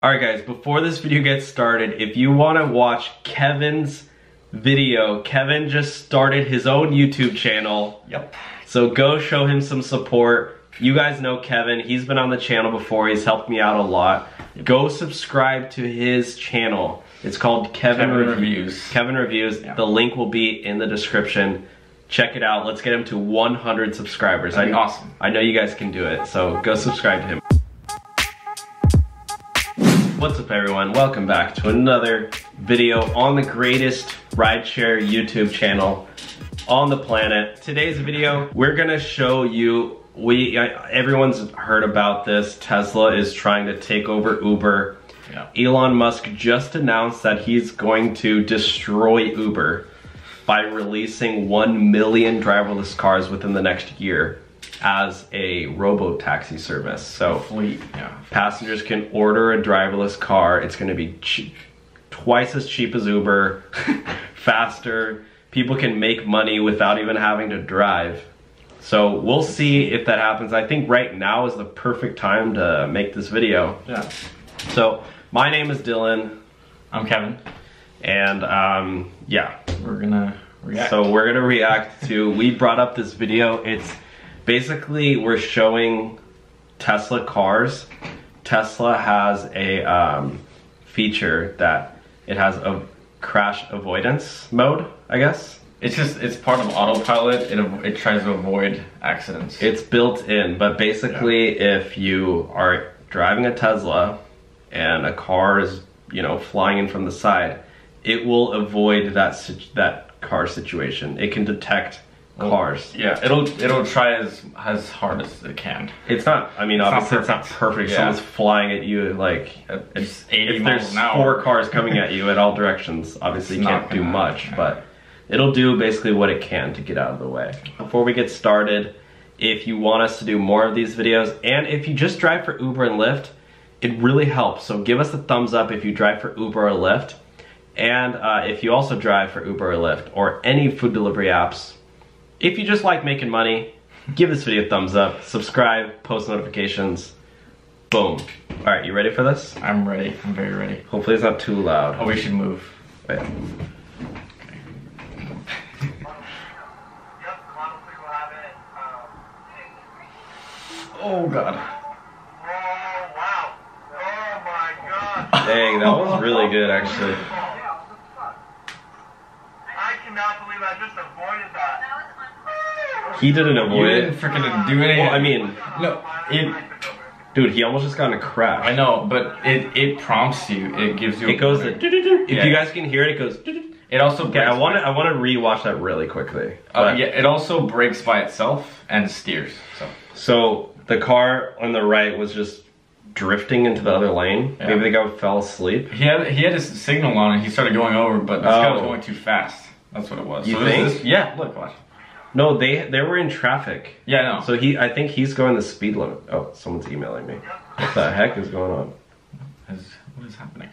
Alright guys, before this video gets started, if you want to watch Kevin's video, Kevin just started his own YouTube channel. Yep. So go show him some support. You guys know Kevin, he's been on the channel before, he's helped me out a lot. Go subscribe to his channel. It's called Kevin Reviews. Kevin Reviews. Yeah. The link will be in the description. Check it out. Let's get him to 100 subscribers. That'd be awesome. I know you guys can do it, so go subscribe to him. What's up everyone? Welcome back to another video on the greatest rideshare YouTube channel on the planet. Today's video, we're gonna show you, everyone's heard about this. Tesla is trying to take over Uber. Yeah. Elon Musk just announced that he's going to destroy Uber by releasing 1 million driverless cars within the next year as a robo-taxi service. So fleet, yeah. Passengers can order a driverless car. It's going to be twice as cheap as Uber, faster. People can make money without even having to drive. So we'll see if that happens. I think right now is the perfect time to make this video. Yeah. So my name is Dylan. I'm Kevin. And yeah. We're gonna react. So we're gonna react to, we brought up this video. It's basically, we're showing Tesla cars. Tesla has a feature that it has a crash avoidance mode, I guess. It's part of autopilot. It tries to avoid accidents. It's built in, but basically if you are driving a Tesla and a car is, you know, flying in from the side, it will avoid that car situation. It can detect cars. Yeah, it'll try as hard as it can. It's not, I mean, obviously it's not perfect. Yeah. Someone's flying at you, like, It's 80 if miles there's an hour. 4 cars coming at you at all directions, obviously you can't do much, yeah. but it'll do basically what it can to get out of the way. Before we get started, if you want us to do more of these videos, and if you just drive for Uber and Lyft, it really helps. So give us a thumbs up if you drive for Uber or Lyft. And if you also drive for Uber or Lyft or any food delivery apps, if you just like making money, give this video a thumbs up, subscribe, post notifications, boom. All right, you ready for this? I'm ready, I'm very ready. Hopefully it's not too loud. Oh, we should move. Wait. Oh God. Dang, that was really good actually. I cannot believe I just avoided that. He didn't avoid You it. didn't freaking do anything. Well, I mean, no, dude, he almost just got in a crash. I know, but it prompts you. It gives you. It goes to, if Yeah. you guys can hear it, it goes. It also. Okay, I want to rewatch that really quickly. Yeah, it also brakes by itself and steers. So the car on the right was just drifting into the other lane. Yeah. Maybe the guy fell asleep. He had his signal on and he started going over, but this guy was going too fast. That's what it was. You think? Yeah, look, watch. No, they were in traffic. Yeah, I know. So I think he's going the speed limit. Oh, someone's emailing me. What the heck is going on? What is happening?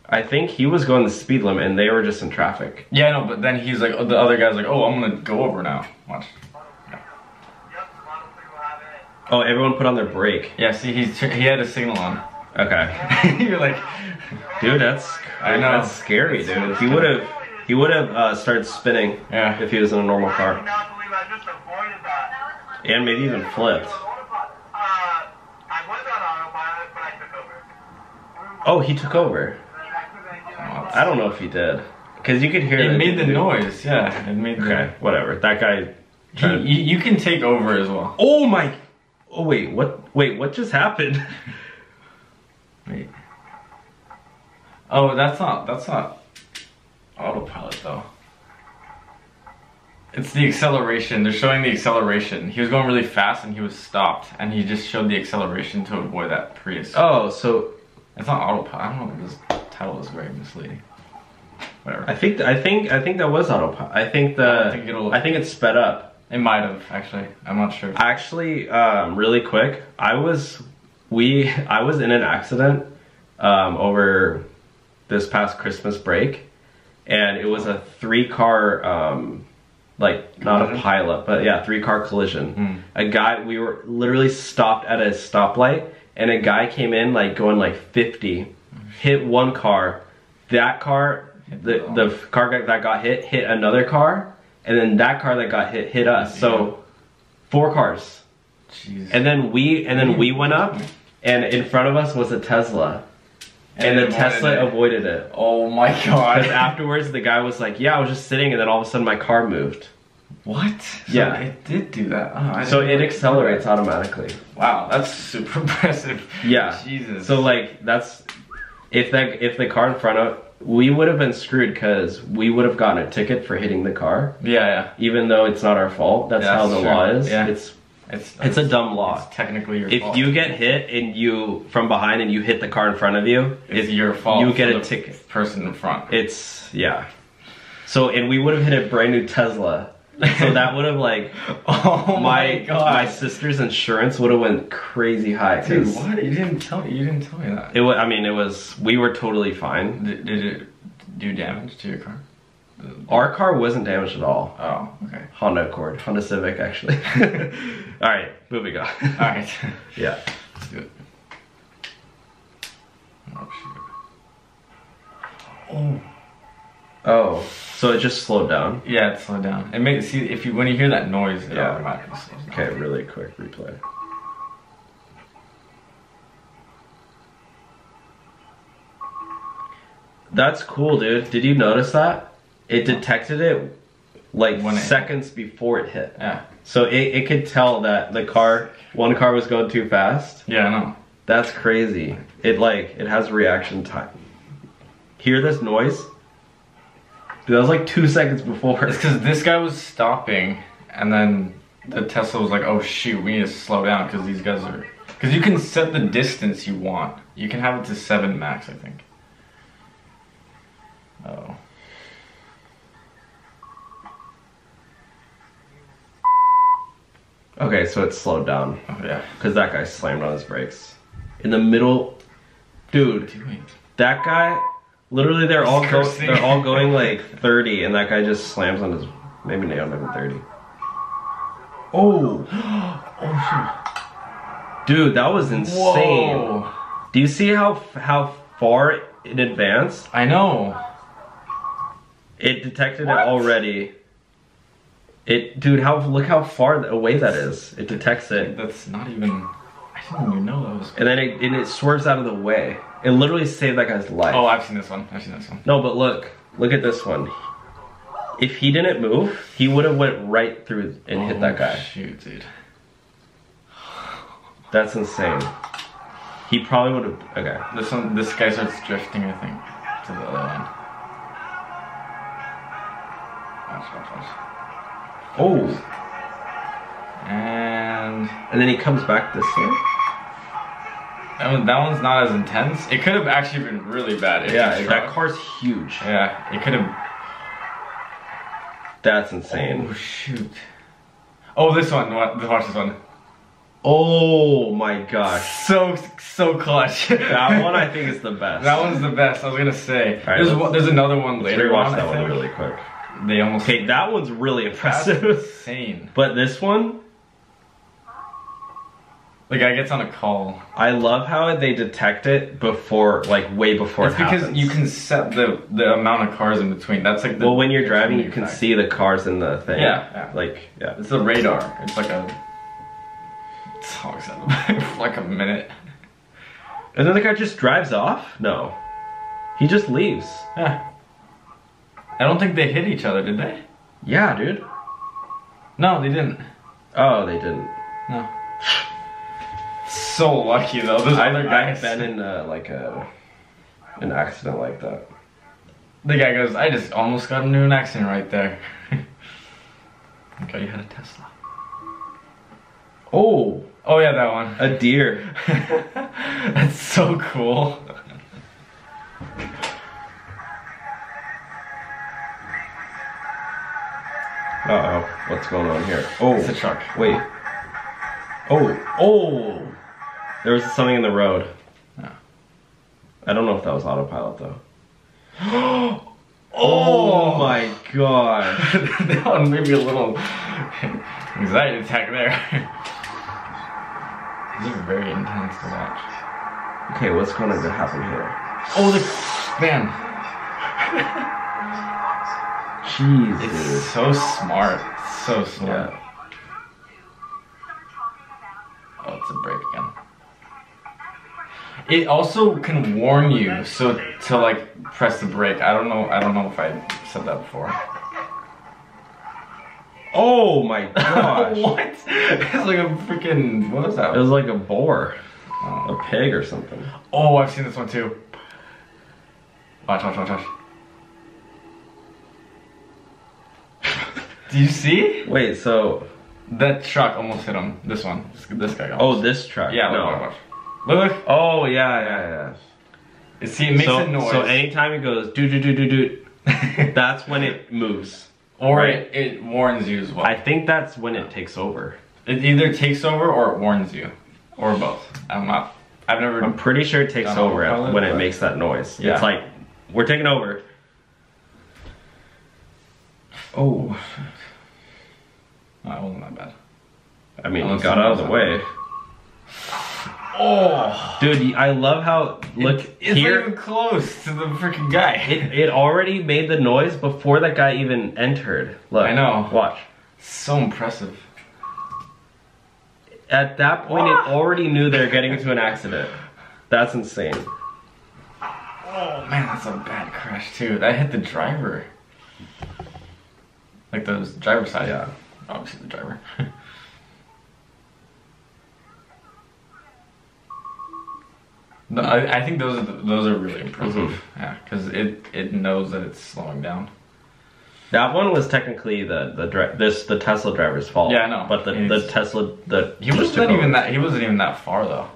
I think he was going the speed limit and they were just in traffic. Yeah, I know, but then he's like, the other guy's like, oh, I'm gonna go over now. Watch. Oh, everyone put on their brake. Yeah, see, he had a signal on. Okay. You're like, dude, that's that's scary, dude. He would have started spinning. Yeah. If he was in a normal car. I cannot believe I just avoided that. And maybe even flipped. I was on autopilot, but I took over. Oh, he took over. I don't know if he did, because you could hear it made the noise. Yeah, it made the. Okay, whatever. That guy. You can take over as well. Oh my. Oh wait, what? Wait, what just happened? Wait. Oh, that's not autopilot though. It's the acceleration. They're showing the acceleration. He was going really fast and he was stopped, and he just showed the acceleration to avoid that Prius. Oh, so it's not autopilot. I don't know. This title is very misleading. Whatever. I think that was autopilot. I think it's sped up. It might have actually. I'm not sure. Actually, really quick, I was in an accident over this past Christmas break, and it was a 3-car like not a pilot, but yeah, 3-car collision. A guy, we were literally stopped at a stoplight, and a guy came in like going like 50, hit one car. That car, the car that got hit another car, and then that car that got hit us. So 4 cars. Jeez. And then we went up, and in front of us was a Tesla. And the Tesla avoided it. Oh my god. Because afterwards the guy was like, yeah, I was just sitting, and then all of a sudden my car moved. What? Yeah. So it did do that. Oh, so it accelerates automatically. Wow, that's super impressive. Yeah. Jesus. So like that's if the car in front of, we would have been screwed because we would have gotten a ticket for hitting the car. Yeah. Even though it's not our fault. That's how the law is. Yeah. It's a dumb law. It's technically your fault. If you get hit and you from behind and you hit the car in front of you, it's your fault. You get a ticket. Person in front. It's So and we would have hit a brand new Tesla. So that would have like my sister's insurance would have went crazy high. Dude, what? You didn't tell me that. It was. I mean, we were totally fine. Did it do damage to your car? Our car wasn't damaged at all. Oh, okay. Honda Accord, Honda Civic, actually. All right, moving on. All right. Yeah. Let's do it. Oh shoot. Oh, so it just slowed down. Yeah, it slowed down. It makes when you hear that noise, it automatically slows down. Okay, really quick replay. That's cool, dude. Did you notice that? It detected it like seconds before it hit. Yeah. So it could tell that one car was going too fast. Yeah, I know. That's crazy. It has reaction time. Hear this noise? Dude, that was like 2 seconds before. It's because this guy was stopping, and then the Tesla was like, oh shoot, we need to slow down because these guys are... Because you can set the distance you want. You can have it to 7 max, I think. Oh. Okay, so it slowed down. Oh yeah. Because that guy slammed on his brakes. In the middle... Dude, that guy... Literally, they're all going like 30, and that guy just slams on his, maybe not even 30. Oh, oh shoot, dude, that was insane. Whoa. Do you see how far in advance? I know. It detected it already. Dude, look how far away that is. It detects it. That's not even. I didn't even know that was. And then it swerves out of the way. It literally saved that guy's life. Oh, I've seen this one. No, but look at this one. If he didn't move, he would have went right through and hit that guy. Shoot, dude. That's insane. He probably would have. Okay. This guy starts drifting, I think, to the other line. Watch. Oh. And then he comes back this way. That one's not as intense. It could have actually been really bad. Yeah, that car's huge. Yeah, it could have. That's insane. Oh shoot. Oh, this one. Watch this one. Oh my gosh. So clutch. That one I think is the best. That one's the best. I was gonna say. Right, there's another one later. Watch that one really quick. They almost. Okay, that one's really impressive. That's insane. But this one. The guy gets on a call. I love how they detect it before, like way before it happens. It's because you can set the amount of cars in between. That's like well, when you're driving, you can see the cars in the thing. Yeah. It's the radar. It's like a. It talks for like a minute. And then the guy just drives off? No. He just leaves. Yeah. I don't think they hit each other, did they? Yeah, dude. No, they didn't. Oh, they didn't. No. So lucky though. Those other guys. I've been in an accident like that. The guy goes, I just almost got into an accident right there. Okay, you had a Tesla. Oh yeah, that one. A deer. That's so cool. Uh-oh, what's going on here? Oh, it's a truck. Wait. Oh. There was something in the road. Yeah. I don't know if that was autopilot though. Oh my god. That one made me a little anxiety attack there. These are very intense to watch. Okay, what's going to happen here? Oh, man. Jeez, dude. It's so smart. So smart. Yeah. Oh, it's a break again. It also can warn you, so to like press the brake. I don't know if I said that before. Oh my gosh. What? It's like a freaking, what was that? It was like a boar. Oh. A pig or something. Oh, I've seen this one too. Watch. Do you see? Wait, so... That truck almost hit him. This one. This guy got Oh, this truck. Yeah, No. Look. Oh, yeah. See, it makes a noise. So anytime it goes do, that's when it moves. Or right? it warns you as well. I think that's when it takes over. It either takes over or it warns you. Or both. I'm pretty sure it takes over when it makes that noise. Yeah. It's like, we're taking over. Oh. That wasn't that bad. I mean, you got out of the way. Oh, dude, I love how it's here. Not even close to the freaking guy. It already made the noise before that guy even entered. Look, I know. Watch. So impressive. At that point, it already knew they were getting into an accident. That's insane. Oh man, that's a bad crash too. That hit the driver. Like the driver's side. Yeah. Obviously the driver. No, I think those are really impressive. Mm-hmm. Yeah, because it knows that it's slowing down. That one was technically the Tesla driver's fault. Yeah, I know. But the Tesla he wasn't even that far though.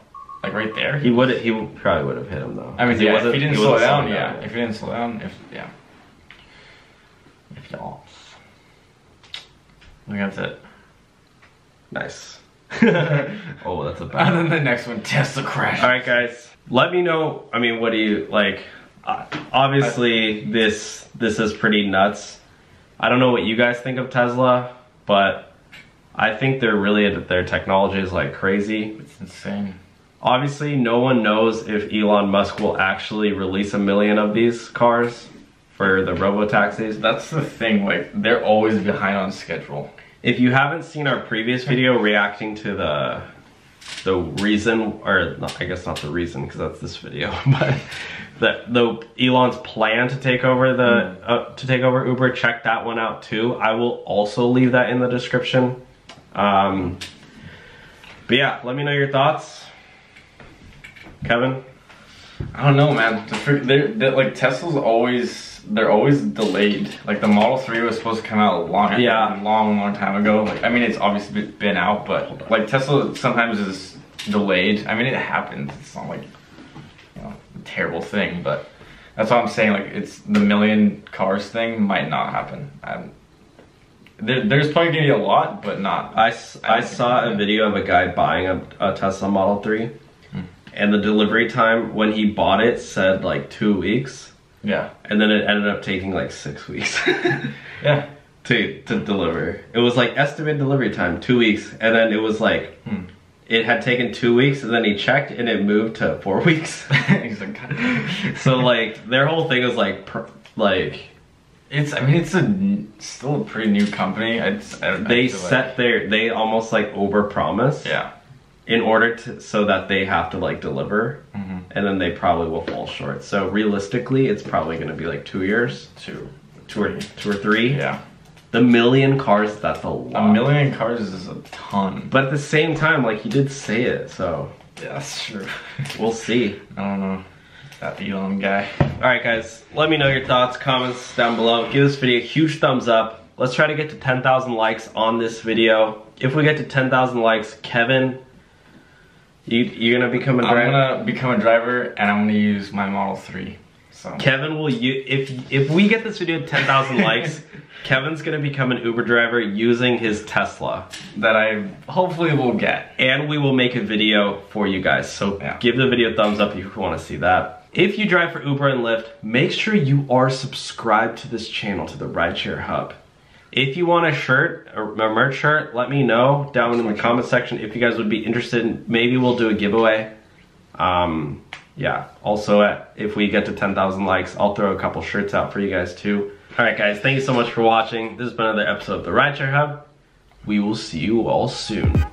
Like right there. He probably would have hit him though. I mean, yeah, if he didn't slow down, yeah. If he didn't slow down, if y'all. I think that's it. Nice. Oh, that's a bad. And then the next one, Tesla crash. All right, guys. Let me know. I mean, what do you like? Obviously, this is pretty nuts. I don't know what you guys think of Tesla, but I think their technology is like crazy. It's insane. Obviously, no one knows if Elon Musk will actually release 1 million of these cars for the robo-taxis. That's the thing, like, they're always behind on schedule. If you haven't seen our previous video reacting to the reason, or I guess not the reason because that's this video, but the Elon's plan to take over Uber, check that one out too. I will also leave that in the description. But yeah, let me know your thoughts. Kevin? I don't know, man. They're like Tesla's they're always delayed. Like the Model 3 was supposed to come out a long time ago. Like, I mean, it's obviously been out, but like Tesla sometimes is delayed. I mean, it happens. It's not like, you know, a terrible thing, but that's what I'm saying. Like, it's the 1 million cars thing might not happen. There's probably gonna be a lot, but not. I saw a video of a guy buying a Tesla Model 3. And the delivery time when he bought it said like 2 weeks. Yeah. And then it ended up taking like 6 weeks. Yeah. To deliver. It was like estimated delivery time, 2 weeks. And then it was like, it had taken 2 weeks and then he checked and it moved to 4 weeks. He's like, God. So like their whole thing is like, it's still a pretty new company. They almost like overpromise. Yeah. In order so that they have to like deliver, and then they probably will fall short. So realistically, it's probably going to be like 2 years, two or three. Yeah, the 1 million cars, that's a lot. 1 million cars is a ton. But at the same time, like he did say it, so yeah, that's true. We'll see. I don't know. That Elon guy. All right, guys, let me know your thoughts, comments down below. Give this video a huge thumbs up. Let's try to get to 10,000 likes on this video. If we get to 10,000 likes, Kevin, you're gonna become a driver? I'm gonna become a driver and I'm gonna use my Model 3. So Kevin will if we get this video to 10,000 likes, Kevin's gonna become an Uber driver using his Tesla. That I hopefully will get. And we will make a video for you guys. So yeah, give the video a thumbs up if you wanna see that. If you drive for Uber and Lyft, make sure you are subscribed to this channel, to the Rideshare Hub. If you want a shirt, a merch shirt, let me know down in the comment section if you guys would be interested in, maybe we'll do a giveaway. Yeah, also if we get to 10,000 likes, I'll throw a couple shirts out for you guys too. Alright guys, thank you so much for watching. This has been another episode of the Rideshare Hub. We will see you all soon.